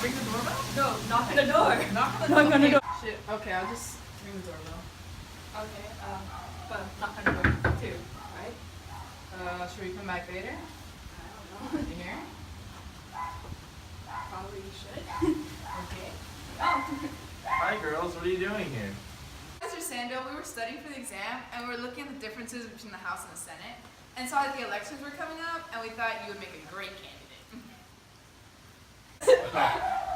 Ring the doorbell? No, knock on the door. Knock on the Knock on the door. Shit. Okay, I'll just ring the doorbell. Okay, but knock on the door too, right? Should we come back later? I don't know. You here? Probably you should. Okay. Oh. Hi girls, what are you doing here? Mr. Sandoe, we were studying for the exam and we were looking at the differences between the House and the Senate and saw that the elections were coming up and we thought you would make a great candidate.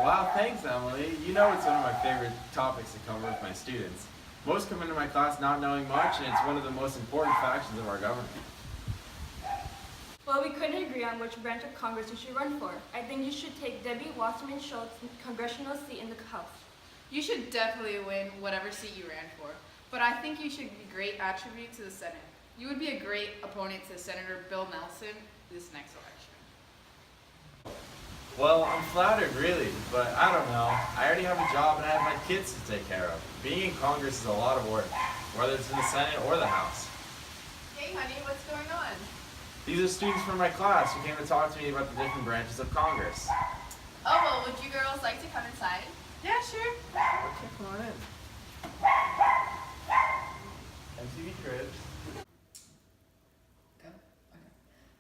Wow, thanks Emily. You know it's one of my favorite topics to cover with my students. Most come into my class not knowing much, and it's one of the most important factions of our government. Well, we couldn't agree on which branch of Congress you should run for. I think you should take Debbie Wasserman Schultz's congressional seat in the House. You should definitely win whatever seat you ran for, but I think you should be great attribute to the Senate. You would be a great opponent to Senator Bill Nelson this next election. Well, I'm flattered really, but I don't know. I already have a job and I have my kids to take care of. Being in Congress is a lot of work, whether it's in the Senate or the House. Hey honey, what's going on? These are students from my class who came to talk to me about the different branches of Congress. Oh well, would you girls like to come inside? Yeah, sure. Okay, come on in. MTV Cribs. Go. Okay.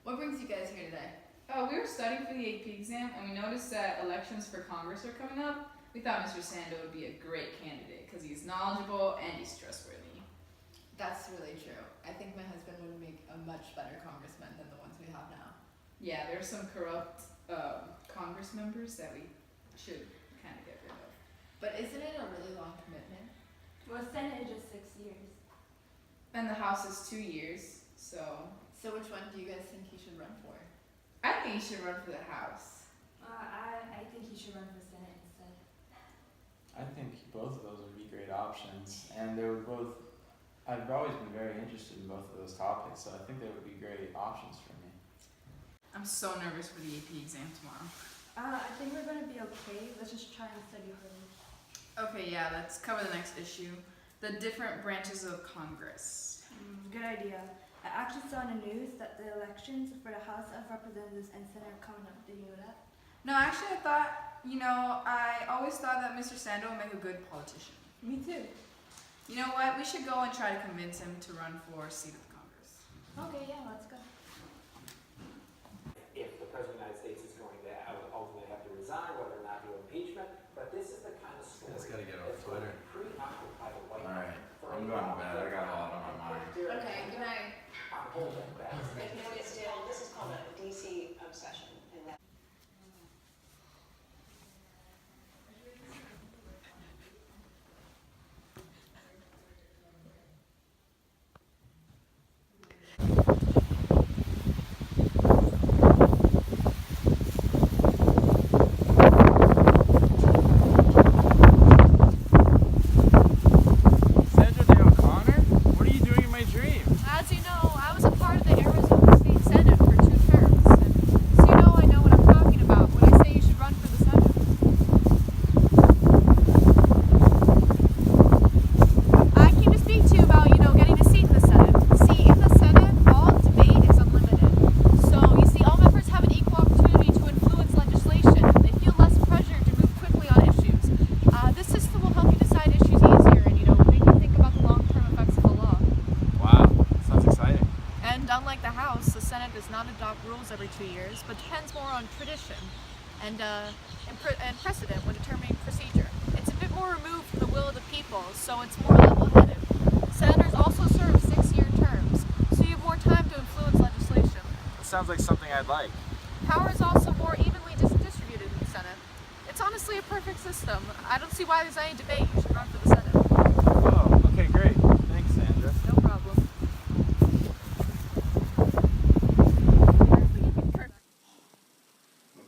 What brings you guys here today? We were studying for the AP exam and we noticed that elections for Congress are coming up. We thought Mr. Sandoe would be a great candidate because he's knowledgeable and he's trustworthy. That's really true. I think my husband would make a much better congressman than the ones we have now. Yeah, there's some corrupt Congress members that we should kind of get rid of. But isn't it a really long commitment? Well, Senate is just 6 years. And the House is 2 years, so So which one do you guys think he should run for? I think he should run for the House. I think you should run for Senate instead. I think both of those would be great options, and they would both. I've always been very interested in both of those topics, so I think they would be great options for me. I'm so nervous for the AP exam tomorrow. I think we're going to be okay. Let's just try and study harder. Okay, yeah, let's cover the next issue. The different branches of Congress. Good idea. I actually saw in the news that the elections for the House of Representatives and Senate are coming up. Did you know that? No, actually I thought, I always thought that Mr. Sandoe would make a good politician. Me too. You know what, we should go and try to convince him to run for a seat of the Congress. Okay, yeah, let's go. If the President of the United States is going to ultimately have to resign, whether or not do impeachment, but this is the kind of story Just gotta get off that's going Twitter. to preoccupy the White House. Alright, for I'm a going to while. bed. I got a lot on my mind. Okay, good night. I'm holding back. This is called a DC obsession. And that Sandra Day O'Connor? What are you doing in my dream? As you know, I was a part of the Arizona State Senate for 2 terms. And so I know what I'm talking about when I say you should run for the Senate. I came to speak to you about, getting a seat in the Senate. See, in the Senate, all debate is unlimited. So, you see, all members have an equal opportunity to influence legislation. They feel less pressure to move quickly on issues. This system will help you decide issues easier and, make you think about the long-term effects of the law. Wow, sounds exciting. And unlike the House, the Senate does not adopt rules every 2 years, but depends more on tradition and precedent when determining procedure. It's a bit more removed from the will of the people, so it's more level-headed. Senators also serve 6-year terms, so you have more time to influence legislation. That sounds like something I'd like. Power is also more evenly distributed in the Senate. It's honestly a perfect system. I don't see why there's any debate. You should run for the Senate. Oh, okay, great. Thanks, Sandra. No problem.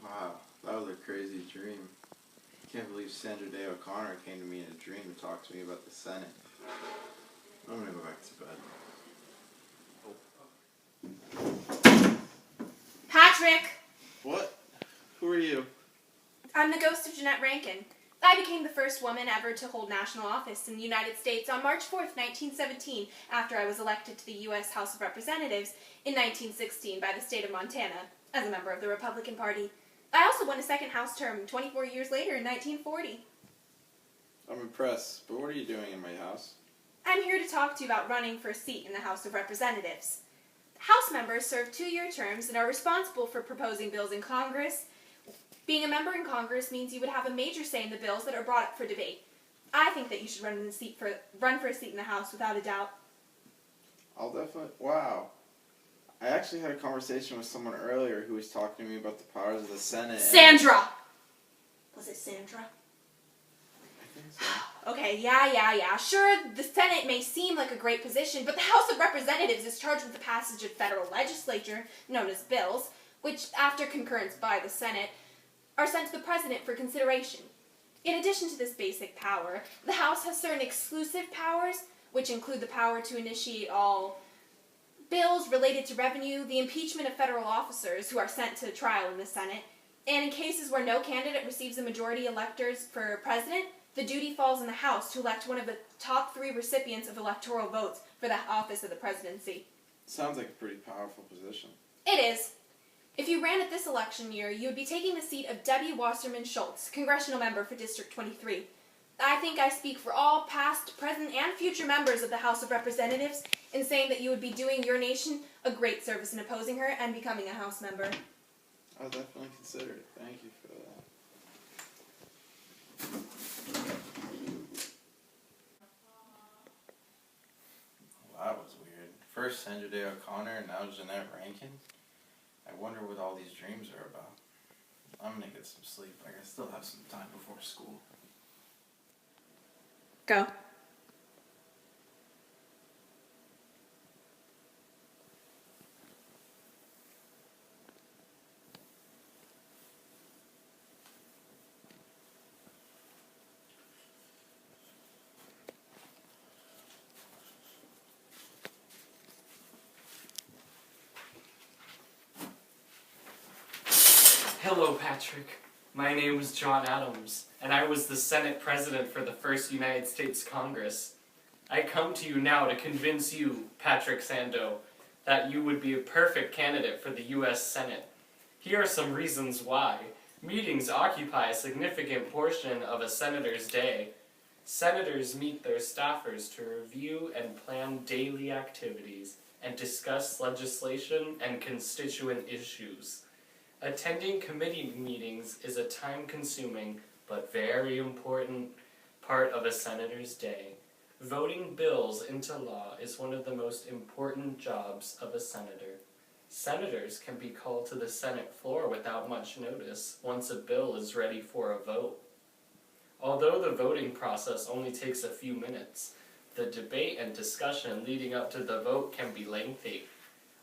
Wow, that was a crazy dream. I can't believe Sandra Day O'Connor came to me in a dream to talk to me about the Senate. I'm gonna go back to bed. Patrick! What? Who are you? I'm the ghost of Jeanette Rankin. I became the first woman ever to hold national office in the United States on March 4th, 1917, after I was elected to the U.S. House of Representatives in 1916 by the state of Montana as a member of the Republican Party. I also won a second House term 24 years later in 1940. I'm impressed, but what are you doing in my house? I'm here to talk to you about running for a seat in the House of Representatives. House members serve 2-year terms and are responsible for proposing bills in Congress. Being a member in Congress means you would have a major say in the bills that are brought up for debate. I think that you should run for a seat in the House without a doubt. I'll definitely. Wow. I actually had a conversation with someone earlier who was talking to me about the powers of the Senate. Sandra! Was it Sandra? I think so. Okay, yeah. Sure, the Senate may seem like a great position, but the House of Representatives is charged with the passage of federal legislature, known as bills, which, after concurrence by the Senate, are sent to the President for consideration. In addition to this basic power, the House has certain exclusive powers, which include the power to initiate all bills related to revenue, the impeachment of federal officers who are sent to trial in the Senate, and in cases where no candidate receives a majority electors for president, the duty falls on the House to elect one of the top 3 recipients of electoral votes for the office of the presidency. Sounds like a pretty powerful position. It is. If you ran at this election year, you would be taking the seat of Debbie Wasserman Schultz, congressional member for District 23. I think I speak for all past, present, and future members of the House of Representatives in saying that you would be doing your nation a great service in opposing her and becoming a House member. I'll definitely consider it. Thank you for that. Well, that was weird. First Sandoe O'Connor and now Jeanette Rankin. I wonder what all these dreams are about. I'm gonna get some sleep. Like, I still have some time before school. Go. Hello, Patrick. My name is John Adams, and I was the Senate President for the first United States Congress. I come to you now to convince you, Patrick Sandoe, that you would be a perfect candidate for the U.S. Senate. Here are some reasons why. Meetings occupy a significant portion of a senator's day. Senators meet their staffers to review and plan daily activities and discuss legislation and constituent issues. Attending committee meetings is a time-consuming but very important part of a senator's day. Voting bills into law is one of the most important jobs of a senator. Senators can be called to the Senate floor without much notice once a bill is ready for a vote. Although the voting process only takes a few minutes, the debate and discussion leading up to the vote can be lengthy.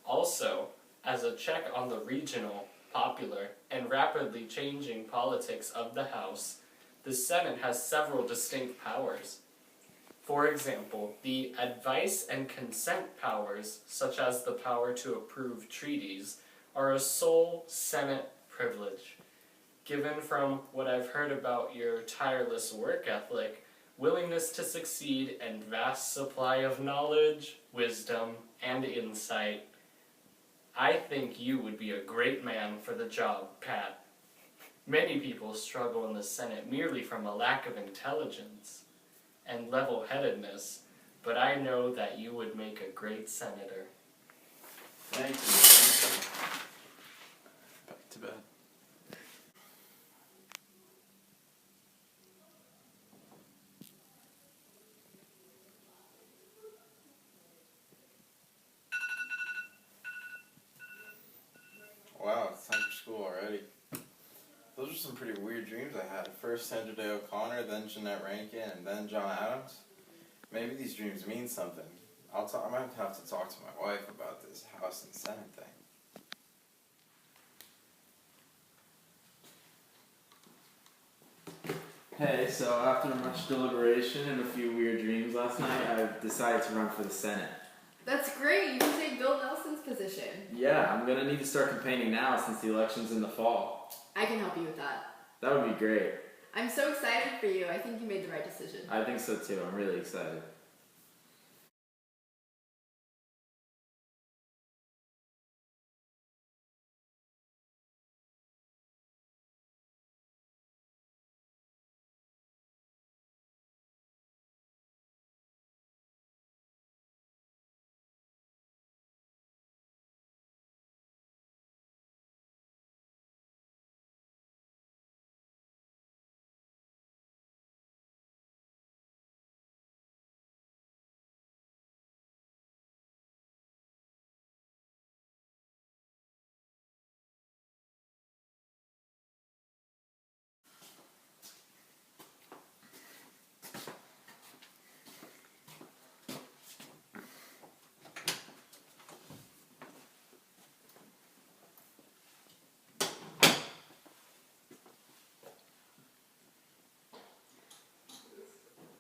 Also, as a check on the regional, popular, and rapidly changing politics of the House, the Senate has several distinct powers. For example, the advice and consent powers, such as the power to approve treaties, are a sole Senate privilege. Given from what I've heard about your tireless work ethic, willingness to succeed, and vast supply of knowledge, wisdom, and insight, I think you would be a great man for the job, Pat. Many people struggle in the Senate merely from a lack of intelligence and level-headedness, but I know that you would make a great senator. Thank you. Back to bed. Wow, it's time for school already. Those are some pretty weird dreams I had. First Sandoe O'Connor, then Jeanette Rankin, and then John Adams. Maybe these dreams mean something. I might have to talk to my wife about this House and Senate thing. Hey, so after much deliberation and a few weird dreams last night, I decided to run for the Senate. That's great. You can take Bill Nelson's position. Yeah, I'm gonna need to start campaigning now since the election's in the fall. I can help you with that. That would be great. I'm so excited for you. I think you made the right decision. I think so too. I'm really excited.